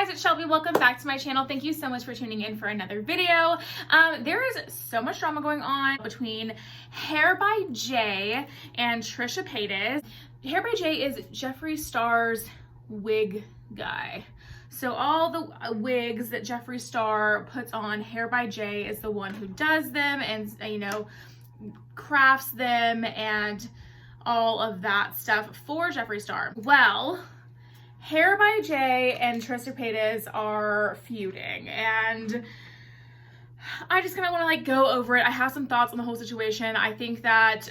guys, it's Shelby. Welcome back to my channel. Thank you so much for tuning in for another video. There is so much drama going on between hairbyjay and Trisha Paytas. hairbyjay is Jeffree Star's wig guy. So all the wigs that Jeffree Star puts on, hairbyjay is the one who does them and, you know, crafts them and all of that stuff for Jeffree Star. Well, hairbyjay and Trisha Paytas are feuding, and I just kind of want to like go over it. I have some thoughts on the whole situation. I think that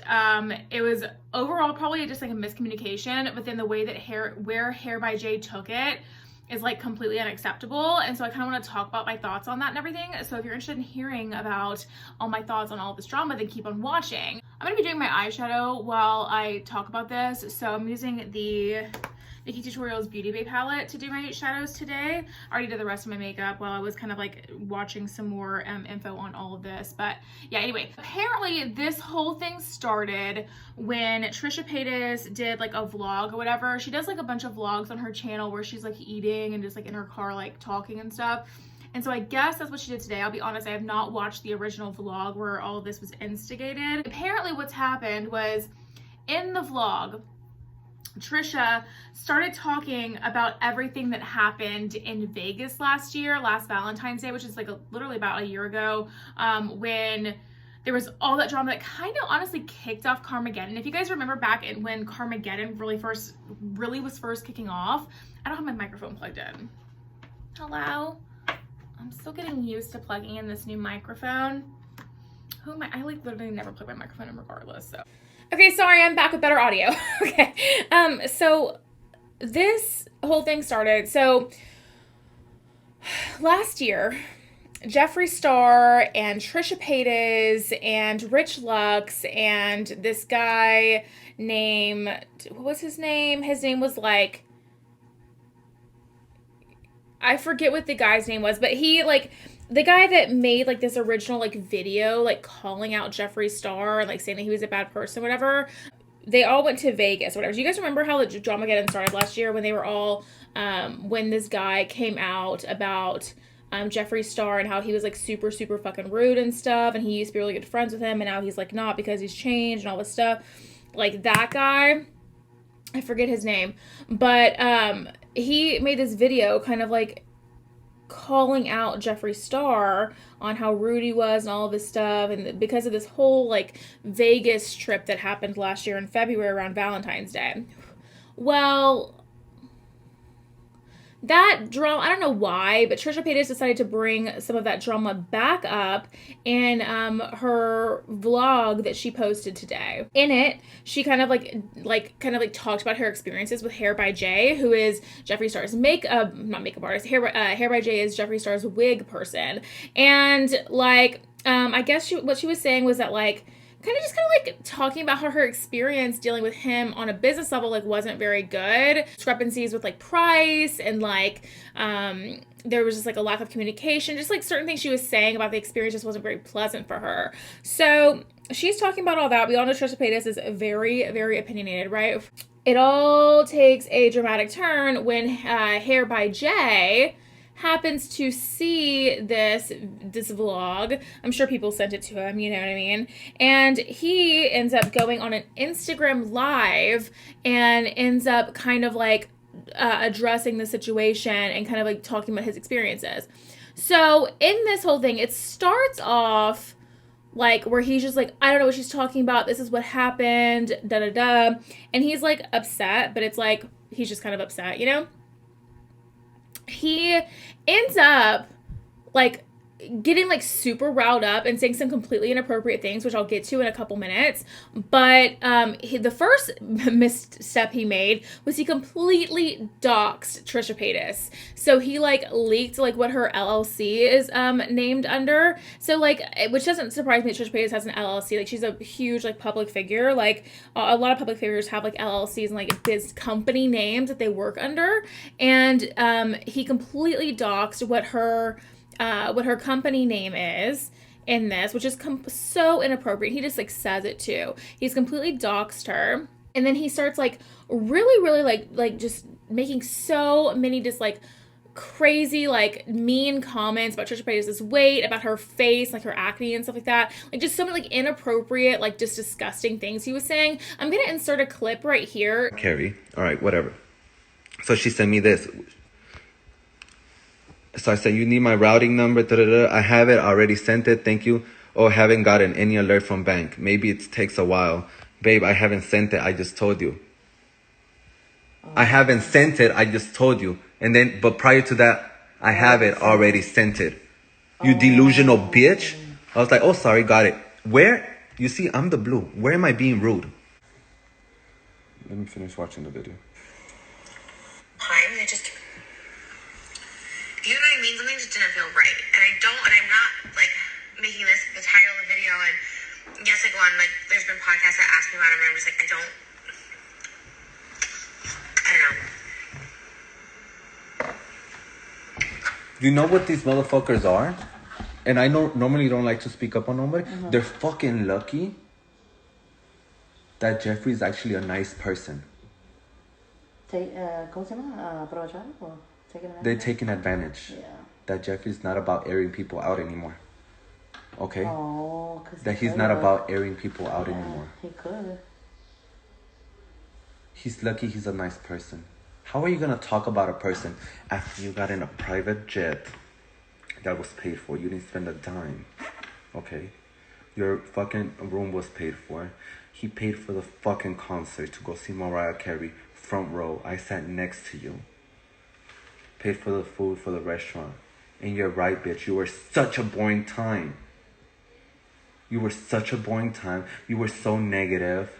it was overall probably just like a miscommunication, but then the way that hairbyjay took it is like completely unacceptable. And so I kind of want to talk about my thoughts on that and everything. So if you're interested in hearing about all my thoughts on all this drama, then keep on watching. I'm going to be doing my eyeshadow while I talk about this. So I'm using the Nikki Tutorials Beauty Bay palette to do my shadows today. I already did the rest of my makeup while I was kind of like watching some more info on all of this. But yeah, anyway, apparently this whole thing started when Trisha Paytas did like a vlog or whatever. She does like a bunch of vlogs on her channel where she's like eating and just like in her car like talking and stuff. And so I guess that's what she did today. I'll be honest, I have not watched the original vlog where all of this was instigated. Apparently what's happened was in the vlog, Trisha started talking about everything that happened in Vegas last Valentine's Day, which is like literally about a year ago, when there was all that drama that kind of honestly kicked off Carmageddon. If you guys remember back when Carmageddon really was first kicking off, I don't have my microphone plugged in. Hello? I'm still getting used to plugging in this new microphone. Who am I? I like literally never plug my microphone in regardless, so. Okay, sorry, I'm back with better audio. Okay, so this whole thing started, so last year, Jeffree Star and Trisha Paytas and Rich Lux and this guy named, what was his name? His name was like, I forget what the guy's name was, but he like, the guy that made like this original like video like calling out Jeffree Star and like saying that he was a bad person, whatever, they all went to Vegas, whatever. Do you guys remember how the drama started last year when they were all when this guy came out about Jeffree Star and how he was like super fucking rude and stuff, and he used to be really good friends with him, and now he's like not because he's changed and all this stuff? Like that guy, I forget his name, but he made this video kind of like calling out Jeffree Star on how rude he was and all of this stuff, and because of this whole like Vegas trip that happened last year in February around Valentine's Day. Well, that drama, I don't know why, but Trisha Paytas decided to bring some of that drama back up in her vlog that she posted today. In it, she kind of talked about her experiences with hairbyjay, who is Jeffree Star's not makeup artist. hairbyjay is Jeffree Star's wig person, and like I guess what she was saying was that like kind of like talking about how her experience dealing with him on a business level like wasn't very good. Discrepancies with like price and like there was just like a lack of communication, just like certain things she was saying about the experience just wasn't very pleasant for her. So she's talking about all that. We all know Trisha Paytas is very opinionated, right? It all takes a dramatic turn when hairbyjay happens to see this vlog. I'm sure people sent it to him, you know what I mean? And he ends up going on an Instagram live and ends up kind of like addressing the situation and kind of like talking about his experiences. So in this whole thing, it starts off like where he's just like, I don't know what she's talking about. This is what happened, da-da-da. And he's like upset, but it's like, he's just kind of upset, you know? He ends up like getting like super riled up and saying some completely inappropriate things, which I'll get to in a couple minutes. But the first misstep he made was he completely doxed Trisha Paytas. So he like leaked like what her LLC is named under. So like, which doesn't surprise me that Trisha Paytas has an LLC. Like she's a huge like public figure. Like a lot of public figures have like LLCs and like biz company names that they work under. And he completely doxed what her company name is in this, which is so inappropriate. He just like says it too. He's completely doxed her. And then he starts like really like just making so many just like crazy, like, mean comments about Trisha Paytas' weight, about her face, like her acne and stuff like that. Like, just so many, like, inappropriate, like, just disgusting things he was saying. I'm gonna insert a clip right here. Carrie, all right, whatever. So she sent me this. So I said, you need my routing number, I have it, already sent it, thank you. Oh, haven't gotten any alert from bank. Maybe it takes a while. Babe, I haven't sent it, I just told you. I haven't sent it, I just told you. And then, but prior to that, I have it already sent it. You delusional bitch. I was like, oh, sorry, got it. Where? You see, I'm the blue. Where am I being rude? Let me finish watching the video. I just, you know what I mean? Something just didn't feel right. And I'm not, like, making this the title of the video. And yes, I go on, like, there's been podcasts that ask me about it, and I'm just like, I don't know. You know what these motherfuckers are? And I normally don't like to speak up on nobody. They're fucking lucky that Jeffree is actually a nice person. They're taking advantage. Yeah. That Jeffree's not about airing people out anymore. Okay? Oh, that he's not about airing people out anymore. He could. He's lucky he's a nice person. How are you going to talk about a person after you got in a private jet that was paid for? You didn't spend a dime. Okay? Your fucking room was paid for. He paid for the fucking concert to go see Mariah Carey. Front row. I sat next to you. Paid for the food for the restaurant. And you're right, bitch. You were such a boring time. You were such a boring time. You were so negative.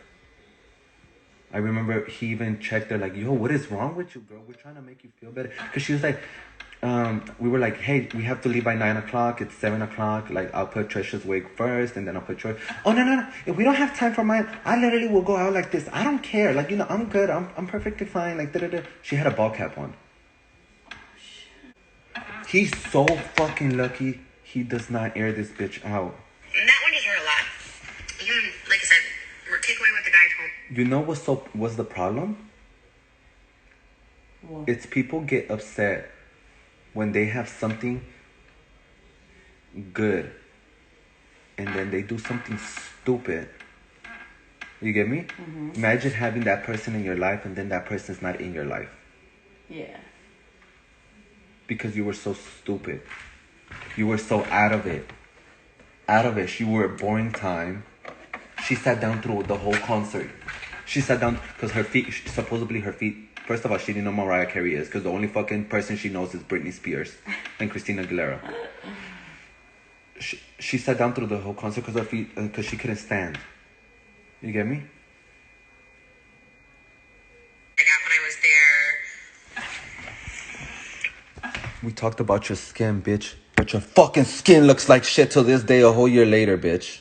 I remember he even checked her like, yo, what is wrong with you, girl? We're trying to make you feel better. Because she was like, we were like, hey, we have to leave by 9 o'clock. It's 7 o'clock. Like, I'll put Trisha's wig first, and then I'll put yours. Oh, no. If we don't have time for mine, I literally will go out like this. I don't care. Like, you know, I'm good. I'm perfectly fine. Like, da-da-da. She had a ball cap on. He's so fucking lucky he does not air this bitch out. And that one just hurt a lot. Even, like I said, take away what the guy told. You know what's the problem? What? It's people get upset when they have something good and then they do something stupid. You get me? Mm-hmm. Imagine having that person in your life and then that person's not in your life. Yeah. Because you were so stupid. You were so out of it. She were a boring time. She sat down through the whole concert. She sat down because supposedly her feet, first of all, she didn't know Mariah Carey is because the only fucking person she knows is Britney Spears and Christina Aguilera. She sat down through the whole concert because her feet, because she couldn't stand. You get me? I got when I was there. We talked about your skin, bitch. But your fucking skin looks like shit till this day, a whole year later, bitch.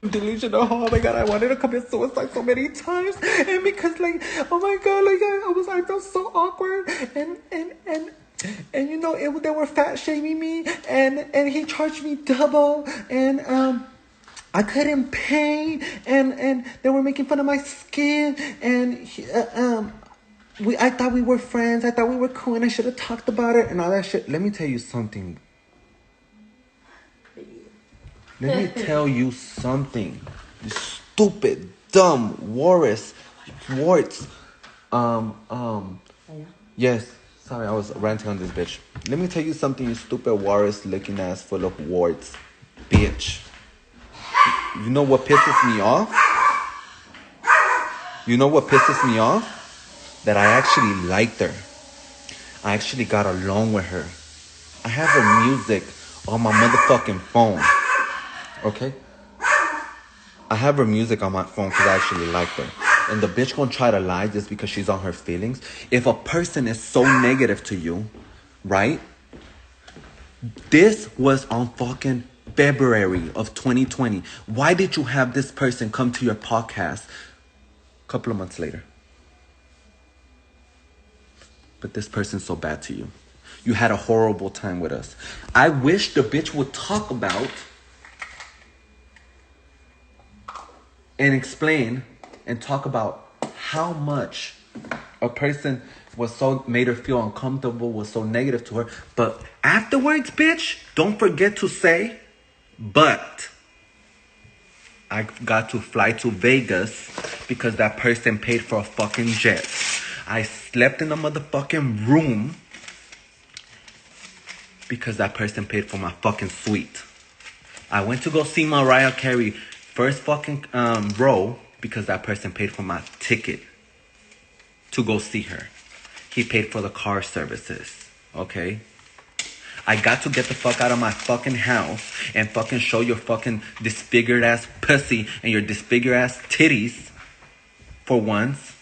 Delusional. Oh my god, I wanted to commit suicide so many times, and because like, oh my god, like I felt so awkward, and you know they were fat shaming me, and he charged me double, and I couldn't pay, and they were making fun of my skin, and I thought we were friends, I thought we were cool, and I should have talked about it and all that shit. Let me tell you something. Let me tell you something. You stupid, dumb, warts. Yes. Sorry, I was ranting on this bitch. Let me tell you something, you stupid walrus looking ass full of warts. Bitch. You know what pisses me off? You know what pisses me off? That I actually liked her. I actually got along with her. I have her music on my motherfucking phone. Okay? I have her music on my phone because I actually like her. And the bitch gonna try to lie just because she's on her feelings. If a person is so negative to you, right? This was on fucking February of 2020. Why did you have this person come to your podcast a couple of months later? But this person's so bad to you. You had a horrible time with us. I wish the bitch would talk about and explain and talk about how much a person made her feel uncomfortable, was so negative to her. But afterwards, bitch, don't forget to say, but I got to fly to Vegas because that person paid for a fucking jet. I slept in a motherfucking room because that person paid for my fucking suite. I went to go see Mariah Carey first fucking row because that person paid for my ticket to go see her. He paid for the car services, okay? I got to get the fuck out of my fucking house and fucking show your fucking disfigured ass pussy and your disfigured ass titties for once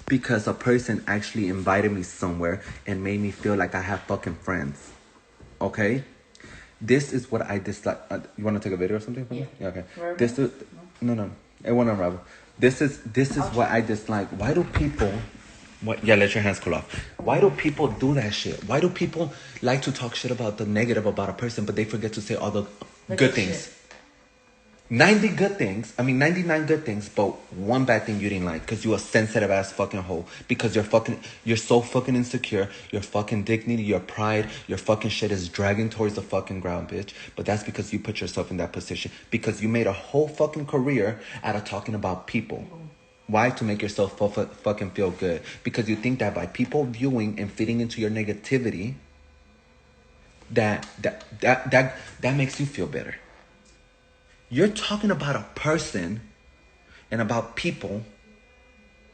because a person actually invited me somewhere and made me feel like I have fucking friends, okay? This is what I dislike. You want to take a video or something? Yeah. Okay. This is no. It won't unravel. This is what I dislike. Why do people? What? Yeah, let your hands cool off. Why do people do that shit? Why do people like to talk shit about the negative about a person, but they forget to say all the good things? Shit. 99 good things, but one bad thing you didn't like because you a sensitive ass fucking hoe. Because you're so fucking insecure. Your fucking dignity, your pride, your fucking shit is dragging towards the fucking ground, bitch. But that's because you put yourself in that position. Because you made a whole fucking career out of talking about people. Why? To make yourself fucking feel good. Because you think that by people viewing and fitting into your negativity, that makes you feel better. You're talking about a person and about people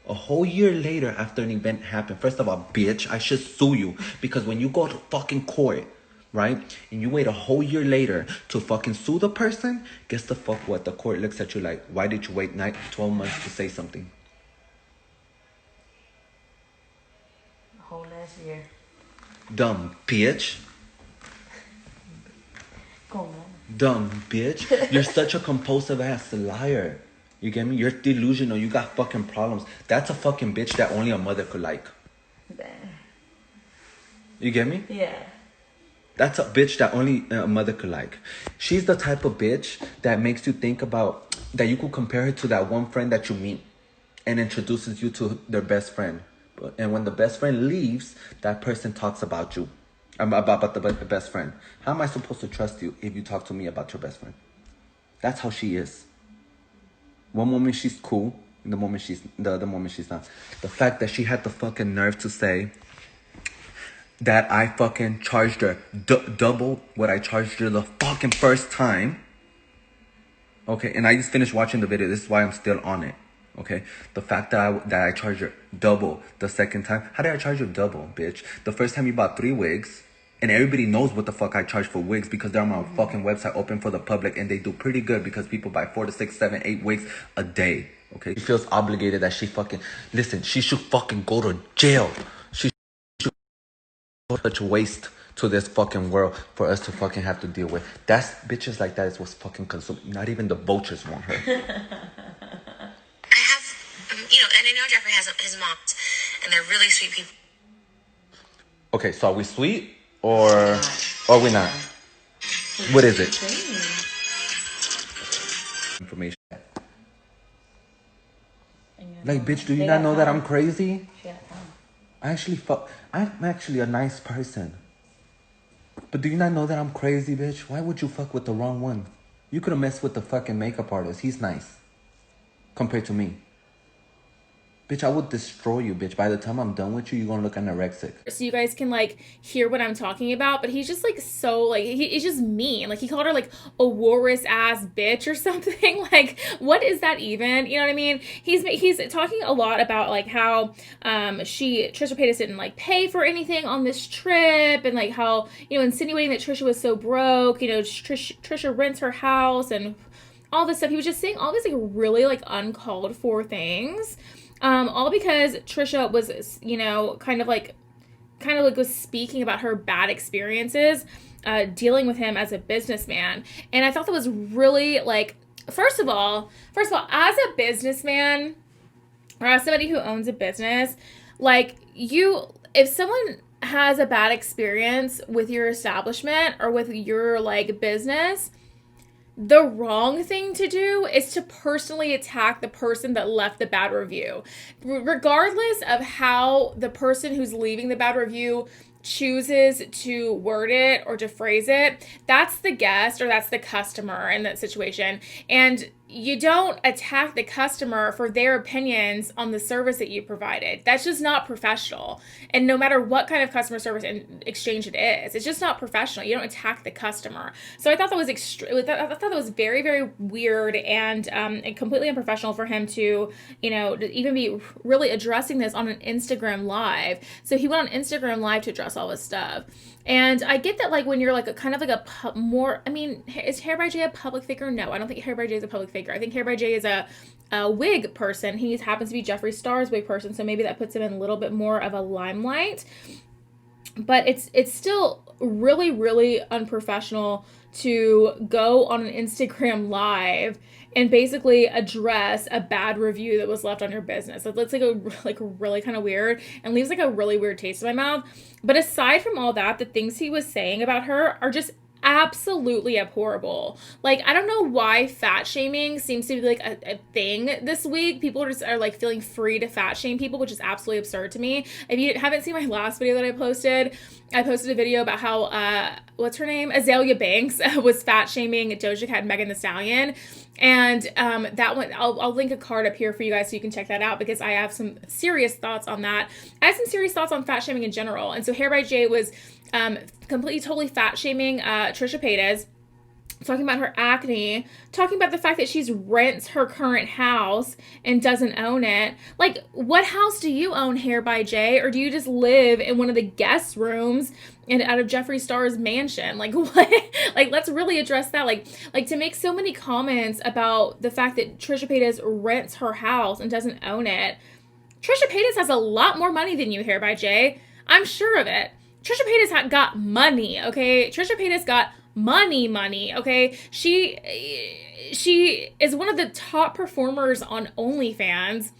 a whole year later after an event happened. First of all, bitch, I should sue you. Because when you go to fucking court, right, and you wait a whole year later to fucking sue the person, guess the fuck what? The court looks at you like, why did you wait 12 months to say something? A whole last year. Dumb bitch. Come on. Dumb bitch. You're such a compulsive ass liar. You get me? You're delusional. You got fucking problems. That's a fucking bitch that only a mother could like. You get me? Yeah. That's a bitch that only a mother could like. She's the type of bitch that makes you think about, that you could compare her to that one friend that you meet and introduces you to their best friend. And when the best friend leaves, that person talks about you. About the best friend. How am I supposed to trust you if you talk to me about your best friend? That's how she is. One moment she's cool, and the other moment she's not. The fact that she had the fucking nerve to say that I fucking charged her double what I charged her the fucking first time. Okay, and I just finished watching the video. This is why I'm still on it. Okay, the fact that I charged her double the second time. How did I charge you double, bitch? The first time you bought 3 wigs. And everybody knows what the fuck I charge for wigs because they're on my fucking website open for the public. And they do pretty good because people buy 4 to 6, 7, 8 wigs a day. Okay? She feels obligated that she fucking... Listen, she should fucking go to jail. She should go such waste to this fucking world for us to fucking have to deal with. That's... Bitches like that is what's fucking consumed. Not even the vultures want her. I have, and I know Jeffree has his moms, and they're really sweet people. Okay, so are we sweet? Or we're not? What is it? Information. Like, bitch, do you not know that I'm crazy? I'm actually a nice person. But do you not know that I'm crazy, bitch? Why would you fuck with the wrong one? You could have messed with the fucking makeup artist. He's nice. Compared to me. Bitch, I would destroy you, bitch. By the time I'm done with you, you're gonna look anorexic. So you guys can like hear what I'm talking about, but he's just like so like he's just mean. Like he called her like a walrus ass bitch or something. Like what is that even? You know what I mean? He's talking a lot about like how Trisha Paytas didn't like pay for anything on this trip, and like how, you know, insinuating that Trisha was so broke. You know, Trisha rents her house and all this stuff. He was just saying all these like really like uncalled for things. All because Trisha was, you know, kind of like was speaking about her bad experiences, dealing with him as a businessman. And I thought that was really like, first of all, as a businessman or as somebody who owns a business, like if someone has a bad experience with your establishment or with your like business, the wrong thing to do is to personally attack the person that left the bad review. Regardless of how the person who's leaving the bad review chooses to word it or to phrase it, that's the guest or that's the customer in that situation. And you don't attack the customer for their opinions on the service that you provided. That's just not professional. And no matter what kind of customer service and exchange it is, it's just not professional. You don't attack the customer. So I thought that was I thought that was very, very weird and completely unprofessional for him to, to even be really addressing this on an Instagram Live. So he went on Instagram Live to address all this stuff. And I get that, like, when you're like is hairbyjay a public figure? No, I don't think hairbyjay is a public figure. I think hairbyjay is a wig person. He happens to be Jeffree Star's wig person, so maybe that puts him in a little bit more of a limelight. But it's still really, really unprofessional to go on an Instagram Live and basically address a bad review that was left on your business. It looks like really kind of weird and leaves like a really weird taste in my mouth. But aside from all that, the things he was saying about her are just absolutely abhorrible. Like, I don't know why fat shaming seems to be like a thing this week. People are like feeling free to fat shame people, which is absolutely absurd to me. If you haven't seen my last video that I posted a video about how what's her name, Azalea Banks, was fat shaming Doja Cat and Megan Thee Stallion. And that one, I'll link a card up here for you guys so you can check that out, because I have some serious thoughts on that. I have some serious thoughts on fat shaming in general. And so hairbyjay was completely, totally fat shaming Trisha Paytas, talking about her acne, talking about the fact that she's rents her current house and doesn't own it. Like, what house do you own, hairbyjay? Or do you just live in one of the guest rooms and out of Jeffree Star's mansion? Like, what? Like, let's really address that. Like to make so many comments about the fact that Trisha Paytas rents her house and doesn't own it. Trisha Paytas has a lot more money than you, hairbyjay. I'm sure of it. Trisha Paytas got money, okay? Trisha Paytas got money, okay? She is one of the top performers on OnlyFans.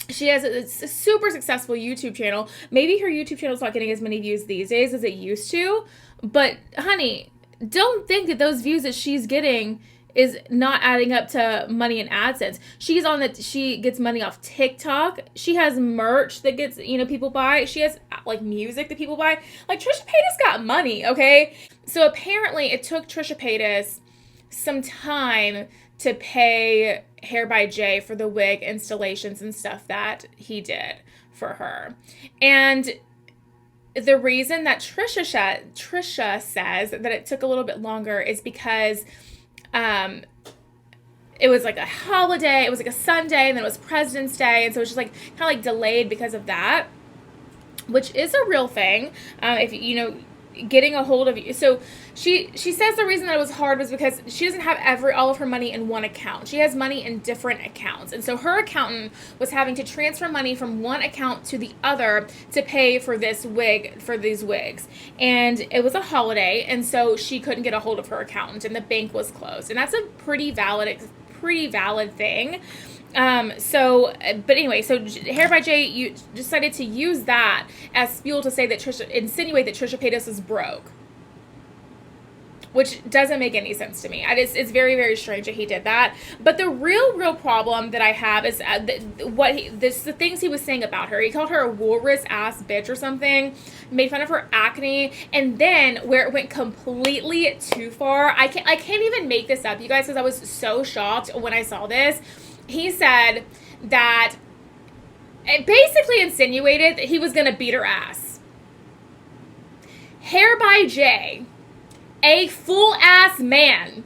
She has a super successful YouTube channel. Maybe her YouTube channel is not getting as many views these days as it used to, but honey, don't think that those views that she's getting is not adding up to money in AdSense. She gets money off TikTok. She has merch that gets, people buy. She has like music that people buy. Like, Trisha Paytas got money, okay? So apparently it took Trisha Paytas some time to pay hairbyjay for the wig installations and stuff that he did for her. And the reason that Trisha says that it took a little bit longer is because it was like a holiday, it was like a Sunday, and then it was President's Day, and so it was just like kind of like delayed because of that, which is a real thing. If getting a hold of you. So she says the reason that it was hard was because she doesn't have all of her money in one account. She has money in different accounts. And so her accountant was having to transfer money from one account to the other to pay for these wigs. And it was a holiday, and so she couldn't get a hold of her accountant, and the bank was closed. And that's a pretty valid thing. But anyway, so hairbyjay, you decided to use that as fuel to say that insinuate that Trisha Paytas is broke, which doesn't make any sense to me. It's very, very strange that he did that. But the real problem that I have is the things he was saying about her. He called her a walrus ass bitch or something, made fun of her acne, and then where it went completely too far, I can't even make this up, you guys, because I was so shocked when I saw this. He said that it basically insinuated that he was going to beat her ass. hairbyjay, a full-ass man,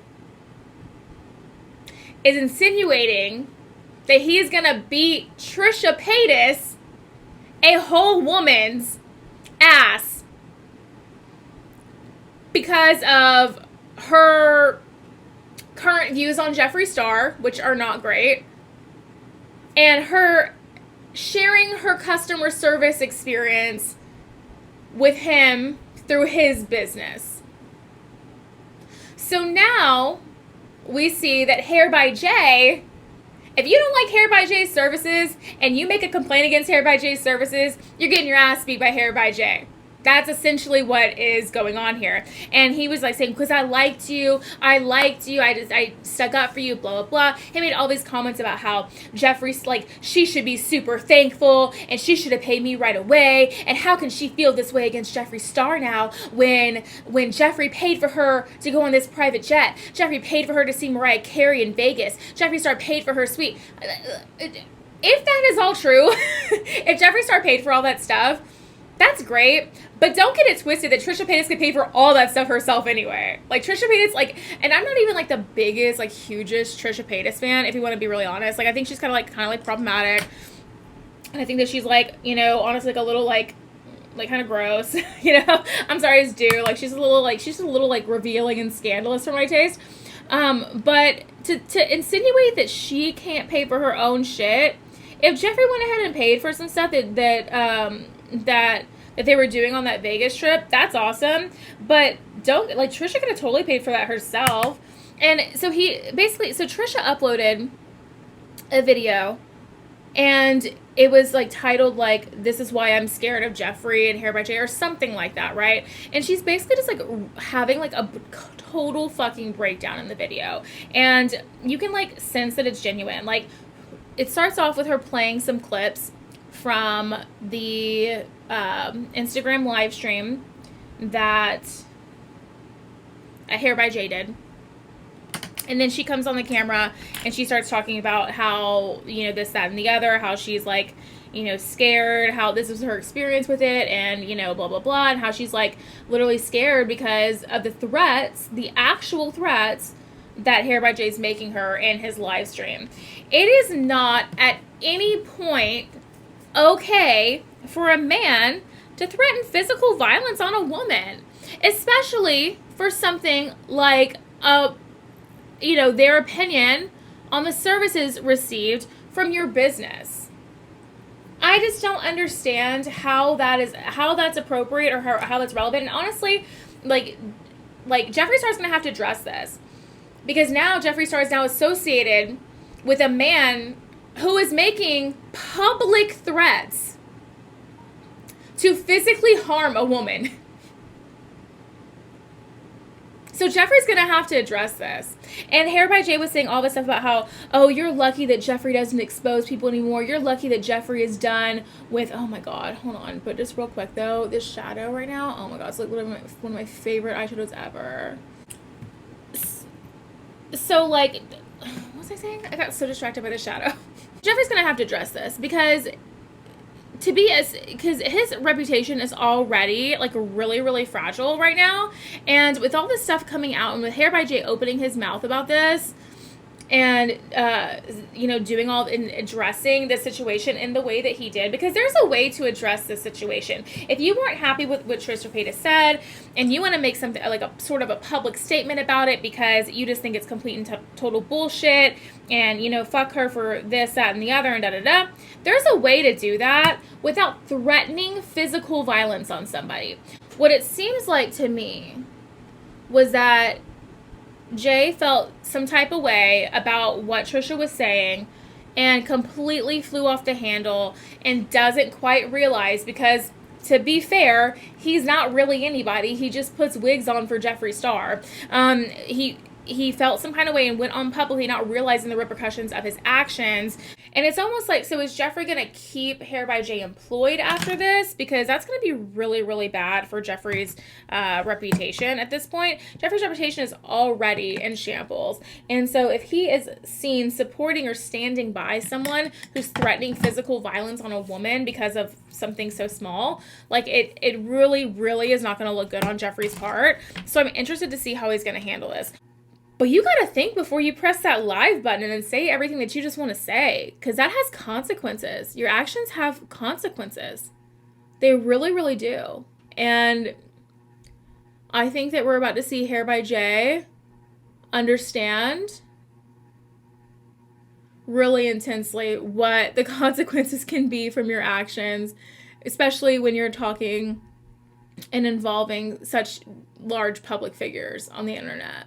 is insinuating that he is going to beat Trisha Paytas, a whole woman's ass, because of her current views on Jeffree Star, which are not great, and her sharing her customer service experience with him through his business. So now we see that hairbyjay, if you don't like hairbyjay's services and you make a complaint against hairbyjay's services, you're getting your ass beat by hairbyjay. That's essentially what is going on here. And he was like saying, because I liked you, I stuck up for you, blah, blah, blah. He made all these comments about how Jeffree, like, she should be super thankful and she should have paid me right away. And how can she feel this way against Jeffree Star now when Jeffree paid for her to go on this private jet? Jeffree paid for her to see Mariah Carey in Vegas. Jeffree Star paid for her suite. If that is all true, if Jeffree Star paid for all that stuff, that's great, but don't get it twisted that Trisha Paytas could pay for all that stuff herself anyway. Like, Trisha Paytas, like, and I'm not even, like, the biggest, like, hugest Trisha Paytas fan, if you want to be really honest. Like, I think she's kind of problematic, and I think that she's, like, you know, honestly, like, a little, like, kind of gross, you know? I'm sorry, it's due. Like, she's a little, like, revealing and scandalous for my taste. But to insinuate that she can't pay for her own shit, if Jeffree went ahead and paid for some stuff that they were doing on that Vegas trip, that's awesome. But Trisha could have totally paid for that herself. And so Trisha uploaded a video, and it was like titled like, "This is why I'm scared of Jeffree and hairbyjay," or something like that, right? And she's basically just like having like a total fucking breakdown in the video, and you can like sense that it's genuine. Like, it starts off with her playing some clips from the Instagram live stream that hairbyjay did. And then she comes on the camera and she starts talking about how, you know, this, that, and the other, how she's like, you know, scared, how this was her experience with it, and, you know, blah, blah, blah, and how she's like literally scared because of the threats, the actual threats that hairbyjay is making her in his live stream. It is not at any point okay for a man to threaten physical violence on a woman, especially for something like you know, their opinion on the services received from your business. I just don't understand how that's appropriate, or how that's relevant. And honestly, like Jeffree Star's gonna have to address this, because now Jeffree Star is now associated with a man who is making public threats to physically harm a woman. So Jeffree's going to have to address this. And hairbyjay was saying all this stuff about how, oh, you're lucky that Jeffree doesn't expose people anymore. You're lucky that Jeffree is done with, oh my God, hold on. But just real quick though, this shadow right now, oh my God, it's like one of my favorite eyeshadows ever. So like, what was I saying? I got so distracted by the shadow. Jeffree's going to have to address this, because his reputation is already like really, really fragile right now. And with all this stuff coming out, and with hairbyjay opening his mouth about this, and you know, doing all and addressing the situation in the way that he did, because there's a way to address this situation. If you weren't happy with what Trisha Paytas said, and you want to make something like a sort of a public statement about it because you just think it's complete and total bullshit, and, you know, fuck her for this, that, and the other, and da-da-da, there's a way to do that without threatening physical violence on somebody. What it seems like to me was that Jay felt some type of way about what Trisha was saying and completely flew off the handle, and doesn't quite realize, because to be fair, he's not really anybody. He just puts wigs on for Jeffree Star. He felt some kind of way and went on publicly, not realizing the repercussions of his actions. And it's almost like, so is Jeffree going to keep hairbyjay employed after this? Because that's going to be really, really bad for Jeffree's reputation at this point. Jeffree's reputation is already in shambles. And so if he is seen supporting or standing by someone who's threatening physical violence on a woman because of something so small, like it really, really is not going to look good on Jeffree's part. So I'm interested to see how he's going to handle this. But you got to think before you press that live button and say everything that you just want to say, because that has consequences. Your actions have consequences. They really, really do. And I think that we're about to see hairbyjay understand really intensely what the consequences can be from your actions, especially when you're talking and involving such large public figures on the internet.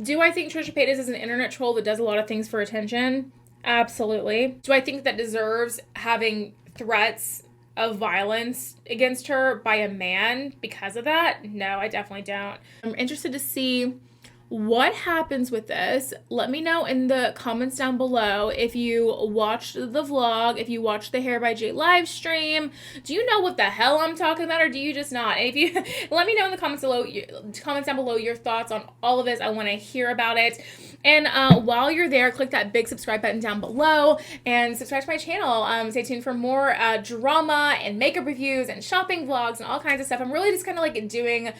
Do I think Trisha Paytas is an internet troll that does a lot of things for attention? Absolutely. Do I think that deserves having threats of violence against her by a man because of that. No, I definitely don't. I'm interested to see what happens with this. Let me know in the comments down below if you watched the vlog, if you watched the Hair by Jay live stream. Do you know what the hell I'm talking about, or do you just not? And if you let me know in the comments down below your thoughts on all of this. I want to hear about it. And while you're there, click that big subscribe button down below and subscribe to my channel. Stay tuned for more drama and makeup reviews and shopping vlogs and all kinds of stuff. I'm really just kind of like doing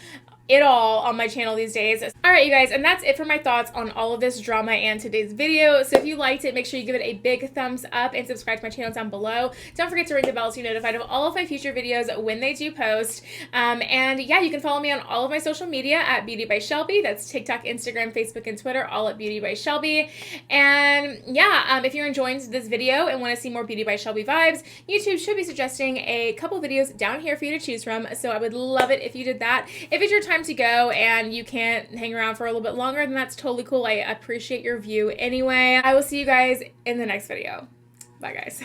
it all on my channel these days. All right, you guys, and that's it for my thoughts on all of this drama and today's video. So if you liked it, make sure you give it a big thumbs up and subscribe to my channel down below. Don't forget to ring the bell so you're notified of all of my future videos when they do post. And yeah, you can follow me on all of my social media at Beauty by Shelby. That's TikTok, Instagram, Facebook, and Twitter, all at Beauty by Shelby. And yeah, if you're enjoying this video and want to see more Beauty by Shelby vibes, YouTube should be suggesting a couple videos down here for you to choose from. So I would love it if you did that. If it's your time to go and you can't hang around for a little bit longer, then that's totally cool. I appreciate your view anyway. I will see you guys in the next video. Bye, guys.